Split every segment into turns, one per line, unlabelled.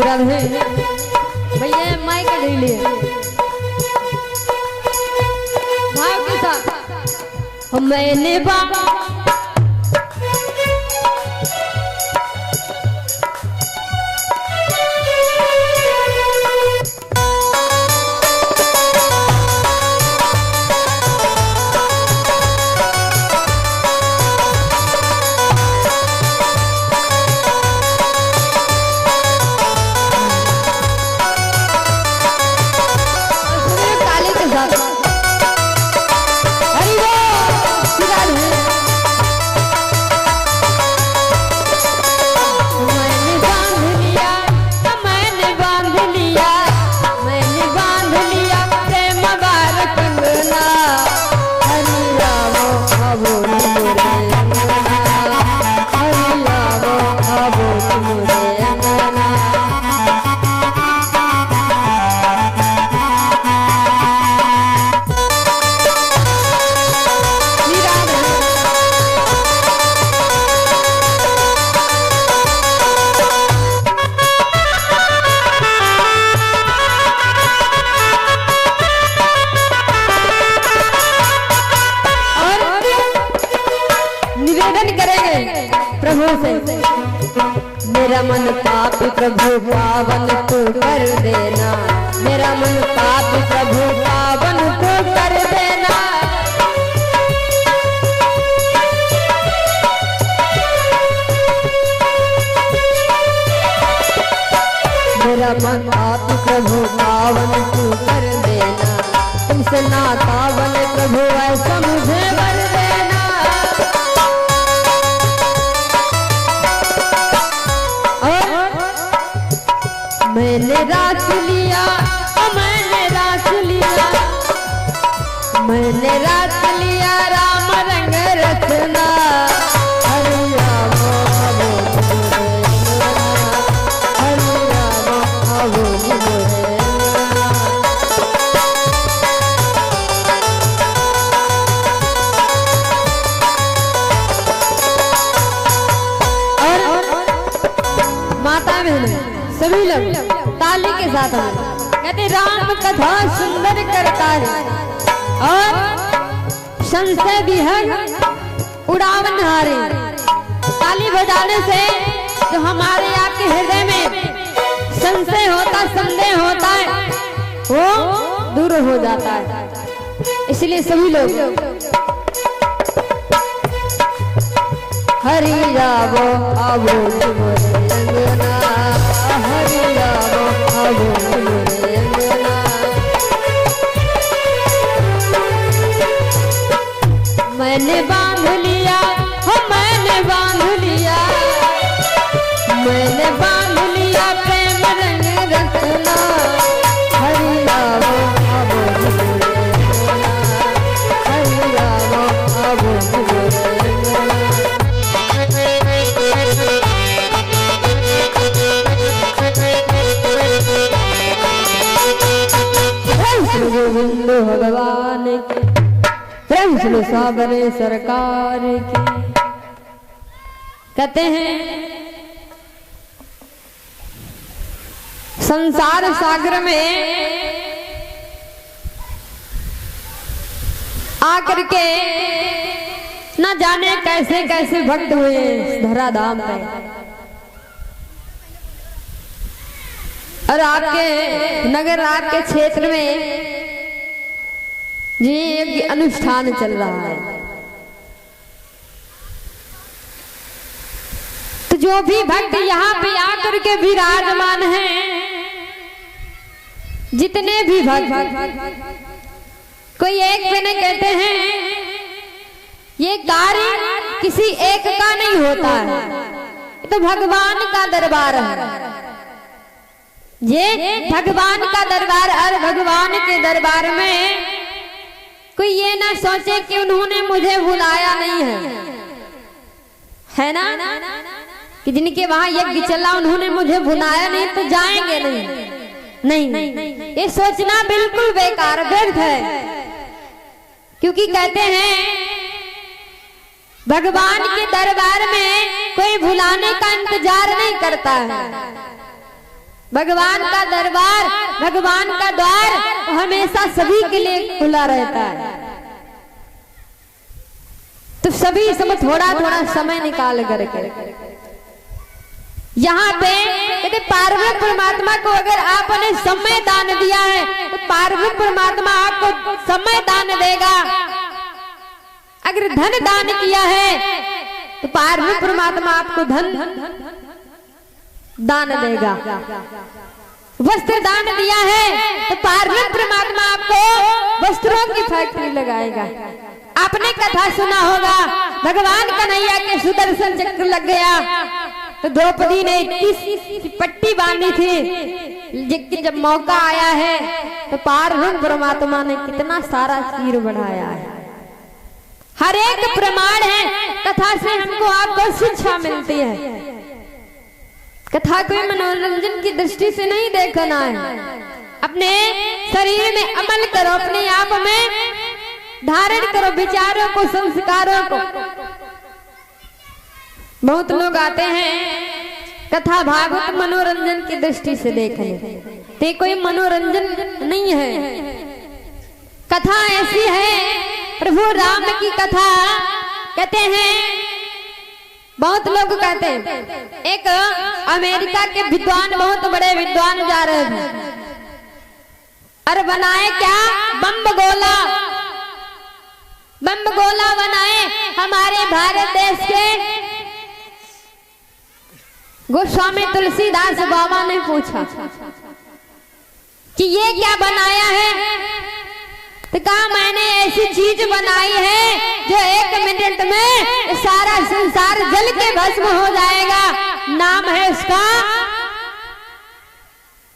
राधे भैया माइक ले लिए भाव के साथ मैंने प्रभु से मेरा मन पाप प्रभु पावन तू कर देना, मेरा मन पाप प्रभु पावन तू कर देना। मेरा मन पाप प्रभु पावन तू कर देना, तुमसे ना पावन प्रभु ऐसा मुझे वर देना। मैंने राख लिया, मैंने राख लिया, मैंने राख लिया राम रंग रचना। हरि राम हरि राम और माता बहन सभी लोग ताली के साथ कहते राम कथा सुंदर करता है और संशय विहग उड़ावन हारे। ताली बजाने से जो हमारे आपके हृदय में संशय होता संदेह होता है वो दूर हो जाता है। इसलिए सभी लोग हरि राम आवो अंगना, हरि राम आवो अंगना। मैंने बांध लिया, हो मैंने बांध लिया, मैंने बांध लिया प्रेम रंग रचना। हरि राम आवो अंगना, हरि राम आवो अंगना। गोविंद भगवान की प्रेम सुनो साबरे सरकार की। कहते हैं संसार सागर में आकर के न जाने कैसे कैसे भक्त हुए धराधाम पे, और आपके नगर आपके क्षेत्र में जी एक अनुष्ठान चल रहा है। तो जो भी भक्त यहाँ पे आकर के विराजमान हैं, जितने भी भक्त कोई एक पे नहीं कहते हैं, ये कार्य किसी एक का नहीं होता है, तो भगवान का दरबार है। ये भगवान का दरबार, और भगवान के दरबार में कोई ये ना सोचे कि उन्होंने मुझे बुलाया नहीं है ना, कि जिनके वहां यज्ञ चला उन्होंने मुझे बुलाया नहीं तो जाएंगे नहीं, ये सोचना बिल्कुल बेकार व्यर्थ है। क्योंकि कहते हैं भगवान के दरबार में कोई बुलाने का इंतजार नहीं करता है, भगवान का दरबार, भगवान का द्वार हमेशा सभी के लिए खुला रहता है। तो सभी सब थोड़ा थोड़ा समय निकाल करके यहाँ पे कहते पार्वती परमात्मा को अगर आपने समय दान दिया है तो पार्वती परमात्मा आपको समय दान देगा। अगर धन दान किया है तो पार्वती परमात्मा आपको धन दान देगा। वस्त्र दान दिया है तो पार्वती परमात्मा आपको वस्त्रों की फैक्ट्री लगाएगा। आपने कथा सुना होगा, भगवान कन्हैया के सुदर्शन चक्र लग गया तो द्रौपदी ने 21 पट्टी बांधी थी। जब मौका आया है तो पार्वती परमात्मा ने कितना सारा चीर बढ़ाया है। हर एक प्रमाण है, कथा से हमको आपको शिक्षा मिलती है। कथा कोई मनोरंजन की दृष्टि से नहीं देखना है। अपने शरीर में अमल करो, अपने आप में धारण करो विचारों को, संस्कारों को। बहुत लोग आते हैं कथा भागवत मनोरंजन की दृष्टि से देखने, ते कोई मनोरंजन नहीं है। कथा ऐसी है, प्रभु राम की कथा कहते हैं। बहुत लोग कहते हैं, एक अमेरिका के विद्वान, बहुत बड़े विद्वान जा रहे थे और बनाए क्या, बम गोला। बम गोला बनाए। हमारे भारत देश के गोस्वामी तुलसीदास बाबा ने पूछा कि ये क्या बनाया है, तो कहा मैंने ऐसी चीज बनाई है जो 1 मिनट में सारा संसार जल के भस्म हो जाएगा। नाम है उसका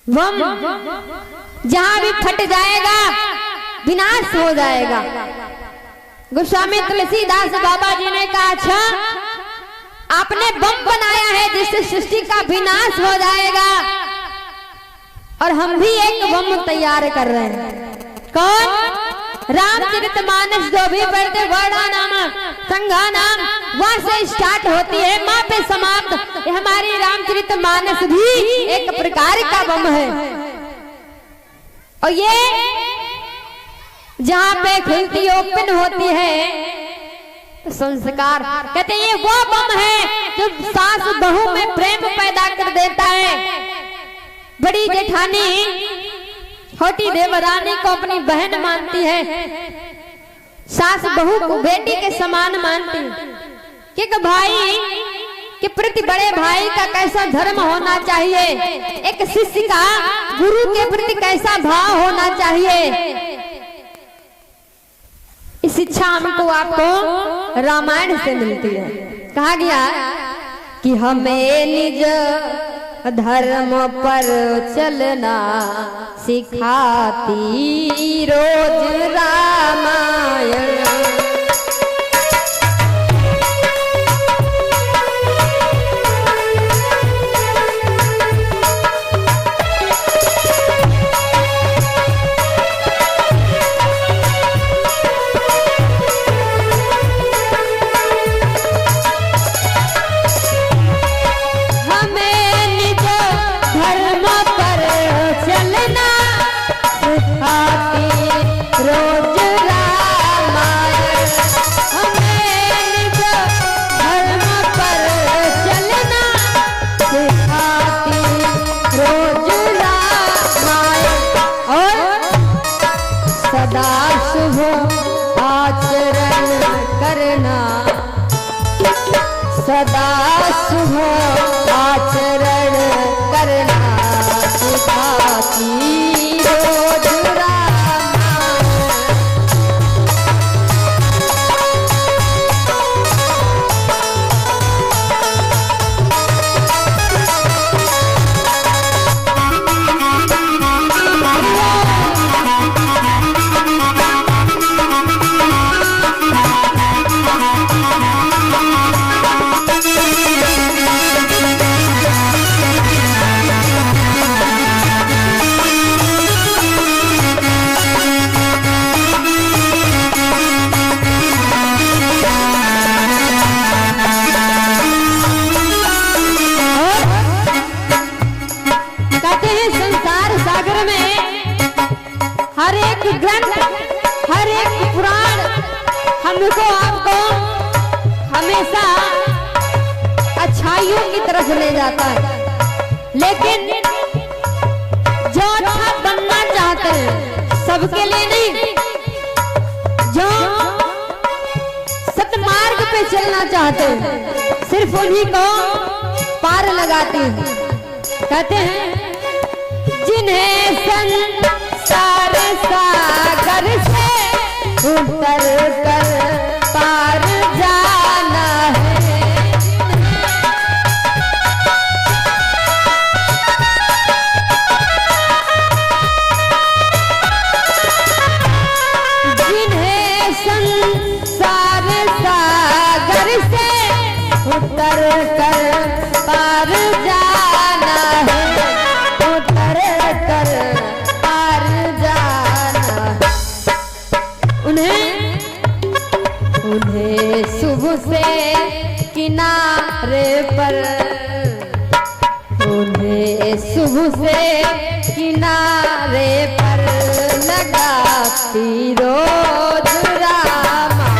बम। जहां भी फट जाएगा विनाश हो जाएगा। गोस्वामी तुलसीदास बाबा जी ने कहा, अच्छा आपने बम बनाया है जिससे सृष्टि का विनाश हो जाएगा, और हम भी एक बम तैयार कर रहे हैं। कौन? रामचरितमानस जो भी पढ़ते, वर्णा नाम संघा नाम, वहां से स्टार्ट होती है, माँ पे समाप्त। हमारी रामचरितमानस भी एक प्रकार का बम है। और ये जहाँ पे खिलती ओपन होती है तो संस्कार, कहते ये वो बम है जो सास बहू में प्रेम पैदा कर देता है। बड़ी जेठानी छोटी देवरानी को अपनी बहन मानती है, सास बहू को बेटी के समान मानती है। कि भाई के प्रति बड़े भाई का कैसा धर्म होना चाहिए, एक शिष्य का गुरु के प्रति कैसा भाव होना चाहिए। इस शिक्षा हमको आपको रामायण से मिलती है। कहा गया कि हमें निज धर्म पर चलना सिखाती रोज रामायण। सदा शुभ आचरण करना सिखाती रोज एक ग्रंथ, हर एक पुराण हमको आपको हमेशा अच्छाइयों की तरफ ले जाता है, लेकिन जो अच्छा बनना चाहते हैं सबके लिए नहीं, जो सतमार्ग पे चलना चाहते हैं सिर्फ उन्हीं को पार लगाती है। कहते हैं जिन्हें संसार सागर से उतर कर पार जाना है, जिन्हें संसार सागर से उतर कर पार जाना है, उतर कर पार जाना है। उन्हें सुबह से किनारे पर, उन्हें सुबह से किनारे पर लगाती रोज रामा,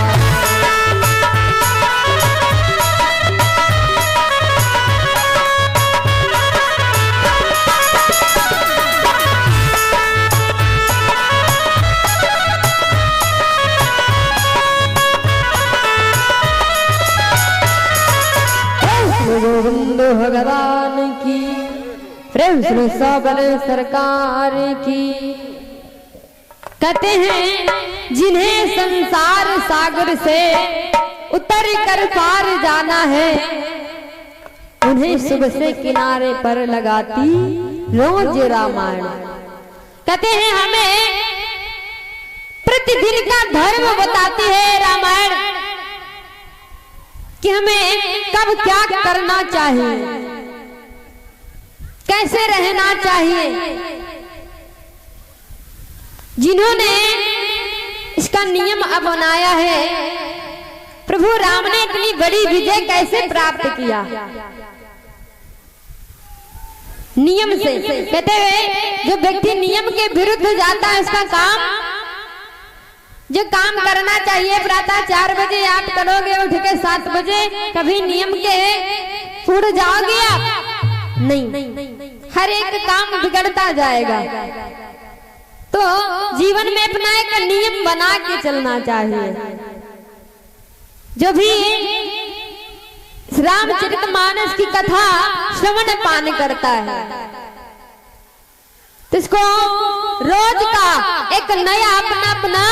गोविंद भगवान की, प्रेम सुनो साबर सरकार की। कहते हैं जिन्हें संसार सागर से उतर कर पार जाना है, उन्हें सुबह से किनारे पर लगाती रोज रामायण। कहते हैं हमें प्रतिदिन का धर्म बताती है रामायण कि हमें कब क्या करना चाहिए, कैसे रहना चाहिए। जिन्होंने इसका नियम अपनाया है, प्रभु राम ने इतनी बड़ी विजय कैसे प्राप्त किया, नियम से। कहते हुए जो व्यक्ति नियम के विरुद्ध जाता है उसका काम, जो काम करना चाहिए प्रातः 4 बजे आप करोगे उठ के 7 बजे, कभी नियम के पूर्ण जाओगे आप नहीं, हर एक काम बिगड़ता जाएगा। तो जीवन में अपना एक नियम बना के चलना चाहिए। जो भी रामचरितमानस की कथा श्रवण पान करता है तो इसको रोज का एक नया अपना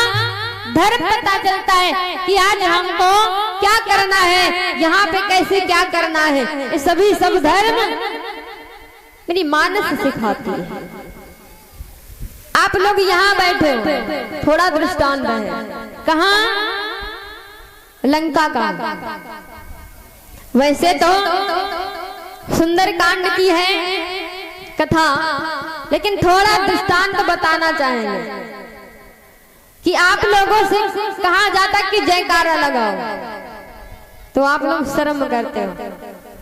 धर्म पता चलता है कि आज हमको क्या करना है, यहाँ पे कैसे क्या करना है। ये सभी सब धर्म मेरी मानस सिखाती है। आप लोग यहाँ बैठे हो, थोड़ा दृष्टांत है, कहाँ लंका का। वैसे तो सुंदर कांड की है कथा, लेकिन थोड़ा दृष्टांत बताना चाहेंगे कि आप लोगों से कहा जाता कि जयकारा लगाओ, तो आप लोग शर्म करते हो।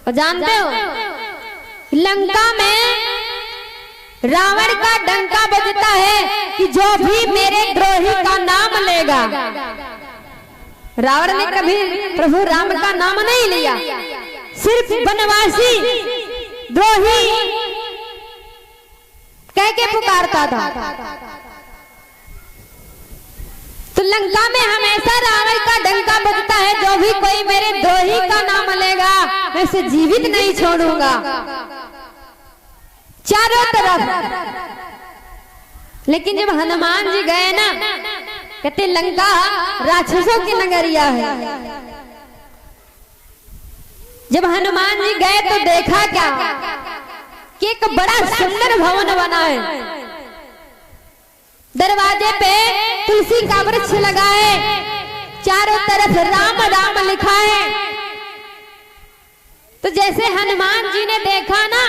और जानते हो लंका में रावण का डंका बजता है कि जो भी मेरे द्रोही का नाम लेगा। रावण ने कभी प्रभु राम का नाम नहीं लिया, सिर्फ वनवासी द्रोही कह के पुकारता था। तो लंका में हमेशा रावण का डंका बजता है, जो भी कोई मेरे द्रोही का नाम लेगा मैं उसे जीवित नहीं छोड़ूंगा। चारों तरफ। लेकिन जब हनुमान जी गए ना, कहते लंका राक्षसों की नगरिया है। जब हनुमान जी गए तो देखा क्या कि एक बड़ा सुंदर भवन बना है, दरवाजे पे तुलसी का वृक्ष लगा है, चारों तरफ राम राम लिखा है। तो जैसे हनुमान जी ने देखा ना,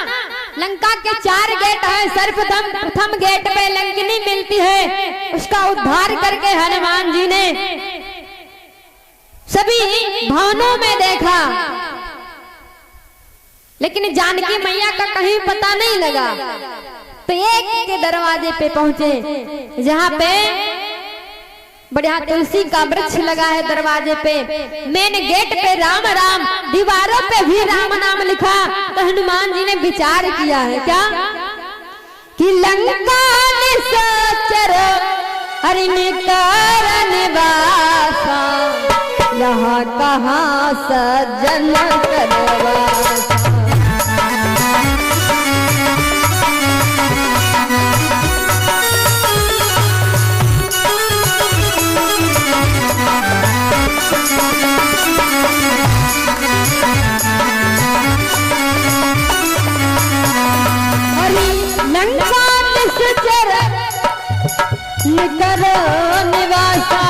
लंका के 4 गेट है, सर्वप्रथम प्रथम गेट पे लंकिनी मिलती है, उसका उद्धार करके हनुमान जी ने सभी भवनों में देखा, लेकिन जानकी मैया का कहीं पता नहीं लगा। तो एक के दरवाजे पे पहुंचे जहाँ पे बढ़िया तुलसी का वृक्ष लगा है। दरवाजे पे मेन गेट पे राम राम, दीवारों पे भी राम नाम लिखा। तो हनुमान जी ने विचार किया है क्या कि लंका निशाचर हरिण कारण वासा, यहाँ कहाँ सज्जन करवासा। करो निवासा,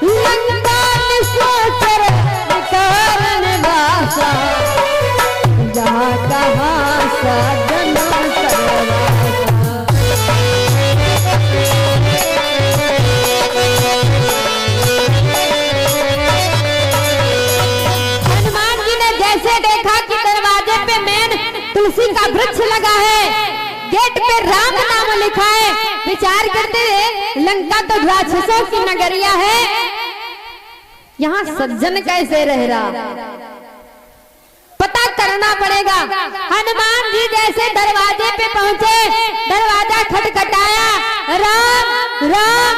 लंका निशाचर कर निवासा, जहाँ कहाँ सज्जन करवासा। हनुमान जी ने जैसे देखा कि दरवाजे पे मेन तुलसी का वृक्ष लगा है, गेट पे राम नाम लिखा है, विचार करते हुए लंका तो राक्षसों की नगरिया है, यहाँ सज्जन कैसे रह रहा, पता करना पड़ेगा। हनुमान जी जैसे दरवाजे पे पहुंचे, दरवाजा खटखटाया, राम राम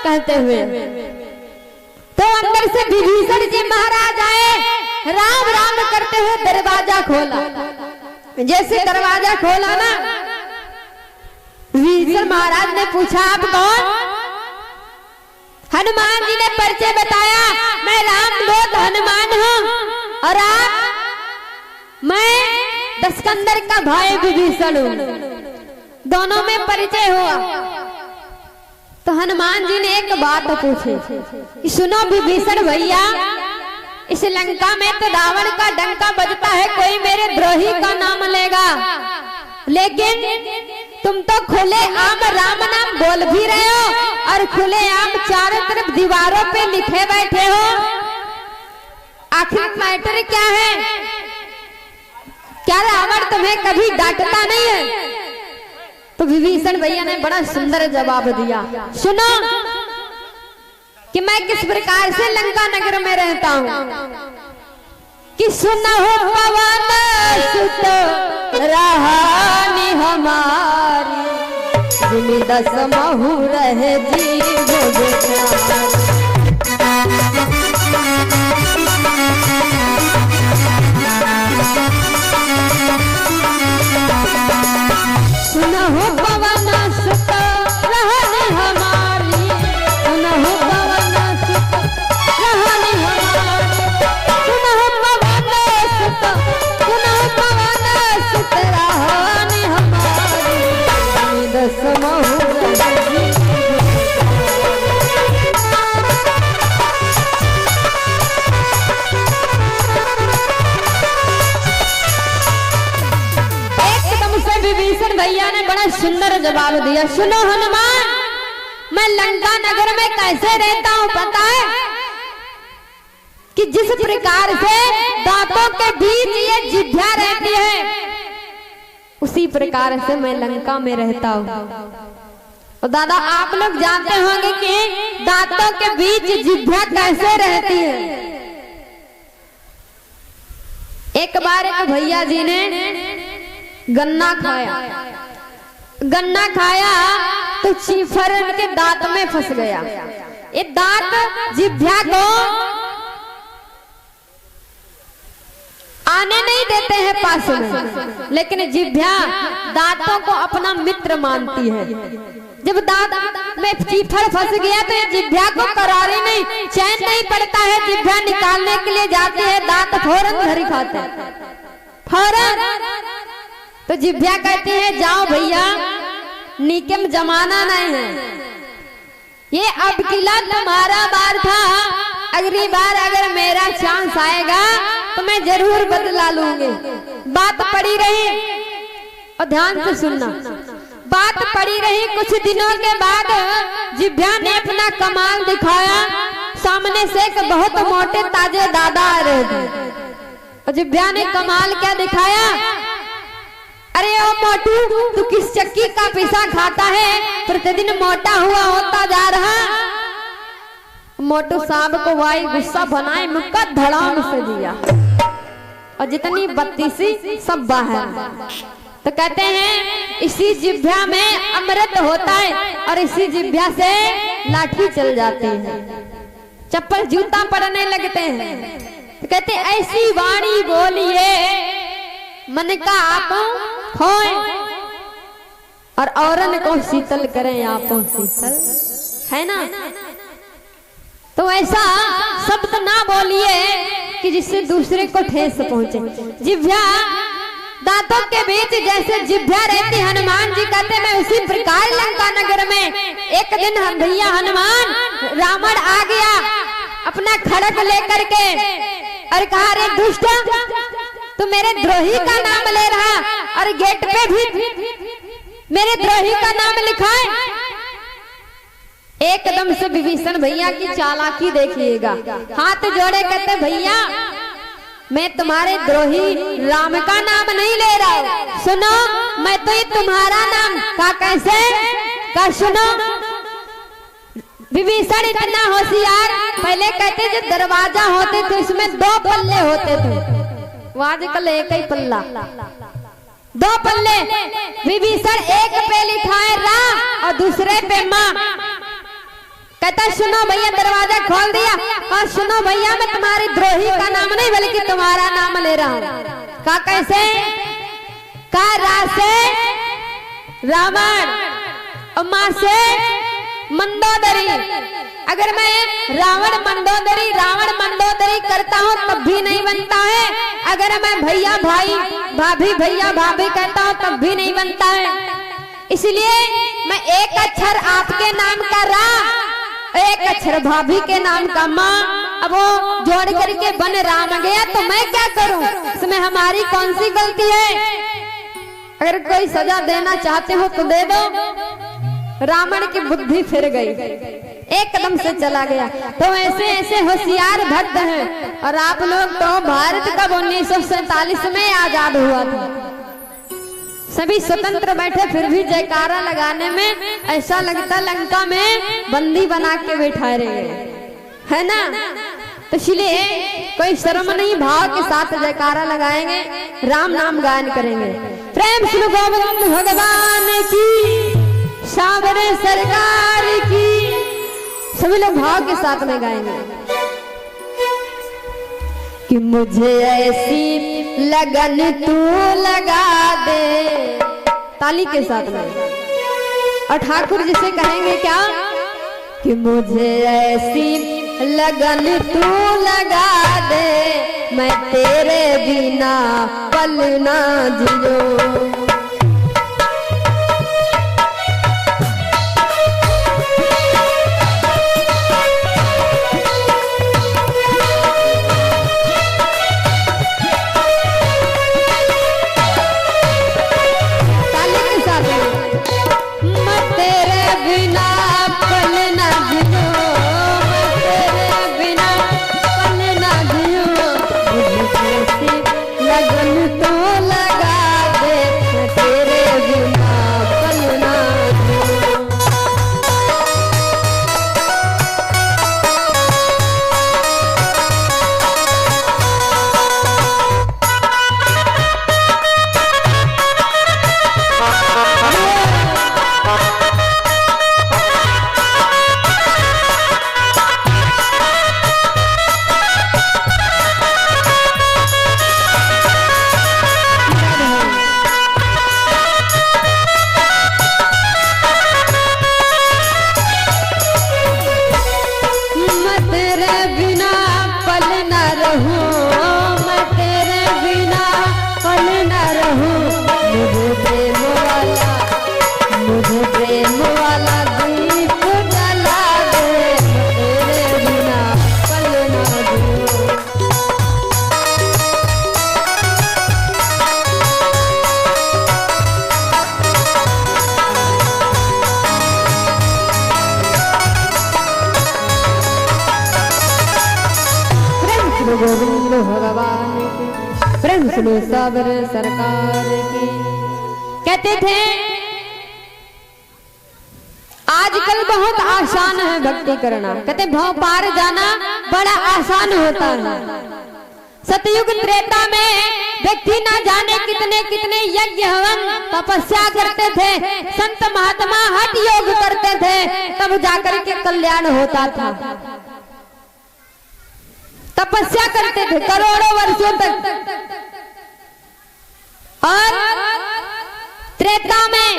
कहते हुए, तो अंदर से विभीषण जी महाराज आए, राम राम करते हुए दरवाजा खोला। जैसे दरवाजा खोला ना, विभीषण महाराज ने पूछा आप कौन? हनुमान जी ने परिचय बताया, मैं रामदूत हनुमान हूँ और आप, मैं दशकंदर का भाई विभीषण हूँ। दोनों में परिचय हुआ। तो हनुमान जी ने एक बात पूछी कि सुनो विभीषण भैया, इस लंका में तो रावण का डंका बजता है, कोई मेरे द्रोही का नाम लेगा, लेकिन तुम तो खुले आम राम नाम बोल भी रहे हो और खुले आम चारों तरफ दीवारों पे लिखे बैठे हो, आखिर मैटर क्या है? क्या रावण तुम्हें कभी डांटता नहीं है? तो विभीषण भैया ने बड़ा सुंदर जवाब दिया, सुनो कि मैं किस प्रकार से लंका नगर में रहता हूँ कि सुना हो पवन सुत रहानी हमारी, जिमी दस महु रहे जीव बेचारी। सुना हो पवन सुत रहानी हमारी, सुना हो पवन सुत रहानी हमारी, सुना हो पवन सुत, सुना हो पवन सुत रहानी हमारी, दस महु रहे विभीषण भैया ने बड़ा सुंदर जवाब दिया, सुनो हनुमान, मैं लंका नगर में कैसे रहता हूँ पता है कि जिस प्रकार से दांतों के बीच ये जिभ्या रहती है, उसी प्रकार से मैं लंका में रहता हूँ। और दादा आप लोग जानते होंगे कि दांतों के बीच जिभ्या कैसे रहती है। एक बार एक भैया जी ने गन्ना खाया, गन्ना खाया तो चीफर के दांत में फंस गया। ये दांत जिभ्या को आने नहीं देते हैं पास में, लेकिन जिभ्या दांतों को अपना मित्र मानती है। जब दांत में चीफर फंस गया तो ये जिभ्या को करारी नहीं, चैन नहीं पड़ता है, जिभ्या निकालने के लिए जाते हैं, दांत फौरन धरी खाते हैं, फौरन। तो जिभ्या कहती है जाओ भैया, निकम जमाना नहीं है, ये अब किला तुम्हारा बार था, अगली बार अगर मेरा चांस आएगा तो मैं जरूर बदला लूंगी। बात पड़ी रही, और ध्यान से सुनना, बात पड़ी रही। कुछ दिनों के बाद जिभ्या ने अपना कमाल दिखाया। सामने से एक बहुत मोटे ताजे दादा आ रहे थे, और जिभ्या ने कमाल क्या दिखाया अरे ओ मोटू, तू किस चक्की का पिसा खाता है, प्रतिदिन मोटा हुआ होता जा रहा। मोटू साहब को भाई गुस्सा बनाए, मुक्का धड़ाम से दिया और जितनी बत्तीसी सब बाहर। तो कहते हैं इसी जिभ्या में अमृत होता है और इसी जिभ्या से लाठी चल जाती है, चप्पल जूता पड़ने लगते हैं। तो कहते ऐसी वाणी बोलिए मन का आप खोए और औरन को शीतल करें आप शीतल, है ना। तो ऐसा शब्द ना बोलिए कि जिससे दूसरे को ठेस पहुंचे। जिभ्या दांतों के बीच जैसे जिभ्या रहती, हनुमान जी कहते मैं उसी प्रकार लंका नगर में एक दिन भैया हनुमान रावण आ गया अपना खड़ग लेकर के और कहा रे दुष्ट, तू मेरे द्रोही का नाम ले रहा और गेट पे भी मेरे द्रोही का नाम लिखा है। एकदम से विभीषण भैया की चालाकी देखिएगा, हाथ जोड़े कहते भैया मैं तुम्हारे द्रोही राम का नाम नहीं ले रहा हूँ, सुनो मैं तो ये तुम्हारा नाम का कैसे का सुनो। विभीषण इतना होशियार, पहले कहते जो दरवाजा होते थे उसमें 2 पल्ले होते थे, वो आजकल एक ही पल्ला, 2 पल्ले। विभीषण एक पे लिखा है राम और दूसरे पे माँ। कहता सुनो भैया, दरवाजा खोल दिया और सुनो भैया मैं तुम्हारी द्रोही का नाम नहीं बल्कि तुम्हारा नाम ले रहा हूँ। का कैसे का रा से रावण और माँ से मंदोदरी। अगर मैं रावण मंदोदरी करता हूँ तब भी नहीं बनता है, अगर मैं भैया भाई भाभी भैया भाभी कहता हूँ तब भी नहीं बनता है। इसलिए मैं एक अक्षर आपके नाम का रा, एक अक्षर भाभी के नाम का माँ, अब वो जोड़ करके बन राम गया तो मैं क्या करूं, इसमें हमारी कौन सी गलती है। अगर कोई सजा देना चाहते हो तो दे दो। रावण की बुद्धि फिर गई, एकदम से चला गया। तो ऐसे ऐसे होशियार भक्त हैं। और आप लोग तो भारत कब 1947 में आजाद हुआ था, सभी स्वतंत्र बैठे फिर भी जयकारा लगाने में ऐसा लगता लंका में बंदी बना के बैठा रहे, है ना। तो इसलिए कोई शर्म नहीं, भाव के साथ जयकारा लगाएंगे, राम नाम गायन करेंगे। प्रेम श्री गोविंद भगवान की, सावरे सरकार की, सभी लोग भाव के साथ में गाएंगे। कि मुझे ऐसी लगन तू लगा दे, ताली के साथ में। और ठाकुर जी से कहेंगे क्या कि मुझे ऐसी लगन तू लगा दे, मैं तेरे बिना पल ना जियो। गोविंद भगवान की, प्रेम सुनो सागर सरकार की। कहते थे आजकल बहुत आसान है भक्ति करना, कहते भव पार जाना बड़ा आसान होता है। सतयुग त्रेता में व्यक्ति ना जाने कितने कितने यज्ञ हवन तपस्या करते थे, संत महात्मा हठ योग करते थे, तब जाकर के कल्याण होता था। तपस्या करते थे करोड़ों वर्षों तक, और त्रेता में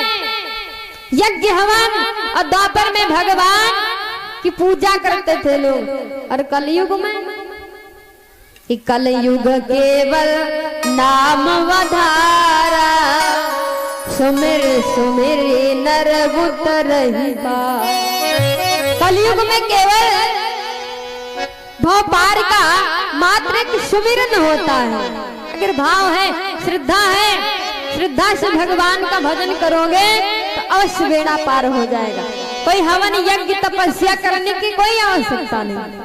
यज्ञ हवन और द्वापर में भगवान की पूजा करते थे लोग। और कलयुग में कलयुग केवल नाम वधारा, सुमिर सुमिर नर उतरहि पार। कलयुग में केवल भव पार का मात्र एक सुमिरन होता है। अगर भाव है, श्रद्धा है, श्रद्धा से भगवान का भजन करोगे तो अवश्य बेड़ा पार हो जाएगा। कोई हवन यज्ञ तपस्या करने की कोई आवश्यकता नहीं,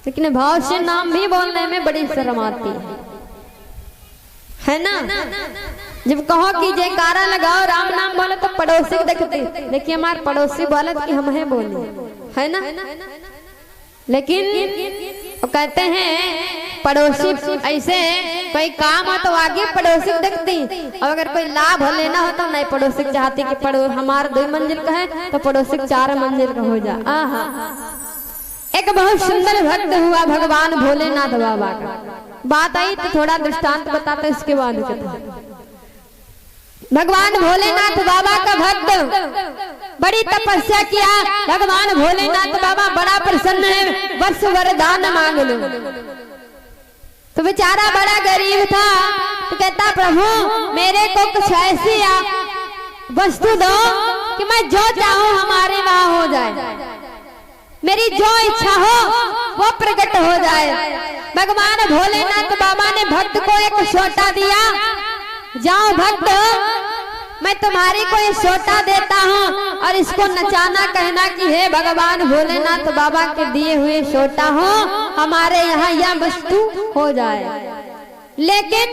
लेकिन भाव से नाम भी बोलने में बड़ी शर्म आती है ना। जब कहो कि जयकारा लगाओ राम नाम बोलो तो पड़ोसी देखते, देखिए हमारे पड़ोसी बोले कि हम है बोले, है ना। लेकिन वो कहते हैं पड़ोसी ऐसे कोई काम हो तो आगे पड़ोसी देखती, और अगर कोई लाभ लेना हो तो नहीं पड़ोसी चाहती कि हमारा 2 मंजिल का है तो पड़ोसी 4 मंजिल का हो जा। एक बहुत सुंदर भक्त हुआ भगवान भोलेनाथ बाबा का। बात आई तो थोड़ा दृष्टांत बताते इसके बाद भगवान भोलेनाथ बाबा का भक्त बड़ी तपस्या किया। भगवान भोलेनाथ बाबा बड़ा प्रसन्न है, वर्ष वरदान मांग लो। तो बेचारा बड़ा गरीब था, तो कहता प्रभु मेरे को कुछ ऐसी वस्तु दो कि मैं जो चाहूं हमारे वहां हो जाए, मेरी जो इच्छा हो वो प्रकट हो जाए। भगवान भोलेनाथ बाबा ने भक्त को एक सोटा दिया, जाओ भक्त मैं तुम्हारी को ये सोटा देता हूँ और इसको नचाना, कहना कि हे भगवान भोलेनाथ बाबा के दिए हुए सोटा हो हमारे यहाँ यह वस्तु हो जाए। लेकिन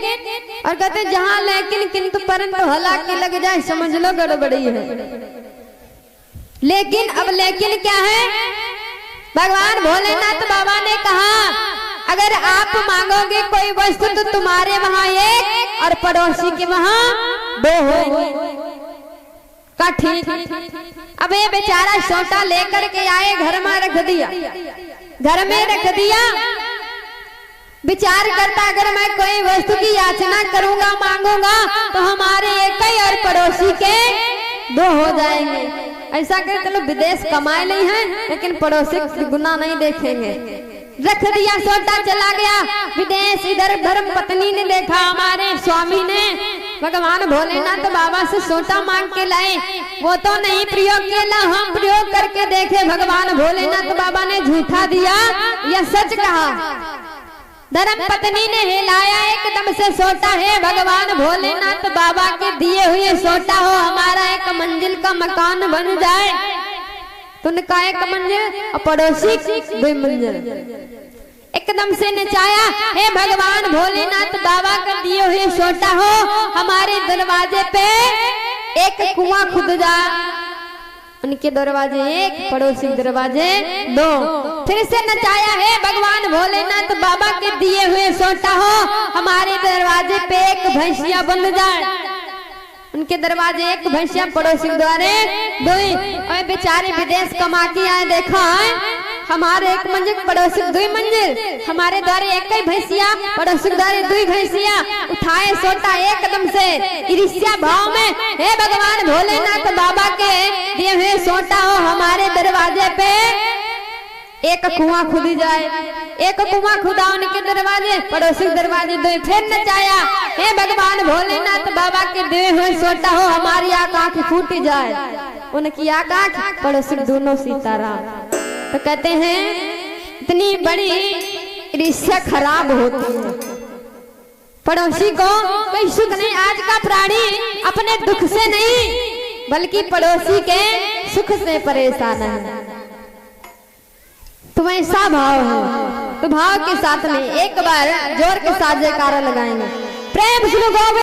और कहते जहाँ लेकिन किंतु परंतु हालांकि लग जाए समझ लो गड़बड़ी है। लेकिन अब लेकिन क्या है, भगवान भोलेनाथ बाबा ने कहा अगर आप मांगोगे कोई वस्तु तो तुम्हारे वहां 1 और पड़ोसी के वहां 2 होगी का। ठीक। अब ये बेचारा सोटा लेकर के आए, घर में रख दिया, घर में रख दिया। विचार करता अगर मैं कोई वस्तु की याचना करूंगा मांगूंगा तो हमारे 1 ही और पड़ोसी के 2 हो जाएंगे। ऐसा कर चलो विदेश कमाए नहीं है लेकिन पड़ोसी गुना नहीं देखेंगे। रख दिया सोटा, चला गया विदेश। इधर धर्म पत्नी ने देखा, हमारे स्वामी ने भगवान भोलेनाथ बाबा से सोटा मांग के लाए, वो तो नहीं प्रयोग किया, हम प्रयोग करके देखे। भगवान भोलेनाथ बाबा ने झूठा दिया या सच कहा। धर्म पत्नी ने हिलाया एकदम से सोटा, है भगवान भोलेनाथ बाबा के दिए हुए सोटा हो हमारा 1 मंजिल का मकान बन जाए। तुमका 1 मंजिल और पड़ोसी 2 मंजिल। एकदम से नचाया, हे भगवान भोलेनाथ बाबा का दिए हुए सोटा हो हमारे दरवाजे पे 1 कुआं खुद जा। उनके दरवाजे 1, पड़ोसी दरवाजे 2। फिर से नचाया, है भगवान भोलेनाथ बाबा के दिए हुए सोटा हो हमारे दरवाजे पे 1 भैंसिया बन जाए। उनके दरवाजे 1 भैंसिया, पड़ोसी द्वारे 2। और बेचारे विदेश कमा के आए, देखा है हमारे 1 मंजिल पड़ोसी 2 मंजिल, हमारे द्वारे 1 ही भैंसिया, पड़ोसी द्वारे 2 भैंसिया। उठाए सोटा एकदम से ईर्ष्या भाव में, हे भगवान भोलेनाथ बाबा के दिए हुए सोटा हो हमारे दरवाजे पे 1 कुआं खुद जाए। 1 कुआं खुदा उनके दरवाजे, पड़ोसी दरवाजे 2। फिर नचाया, हे भगवान भोलेनाथ बाबा के दिए हुए सोटा हो हमारी आंख फूट जाए। उनकी आंख, पड़ोसी दोनों सीताराम। तो कहते हैं इतनी बड़ी ईर्ष्या खराब होती है। पड़ोसी को कोई सुख नहीं। आज का प्राणी अपने दुख से नहीं बल्कि पड़ोसी के सुख से परेशान है। तो ऐसा भाव है, तो भाव के साथ में एक बार जोर के साथ जयकारा लगाएंगे। प्रेम शुरू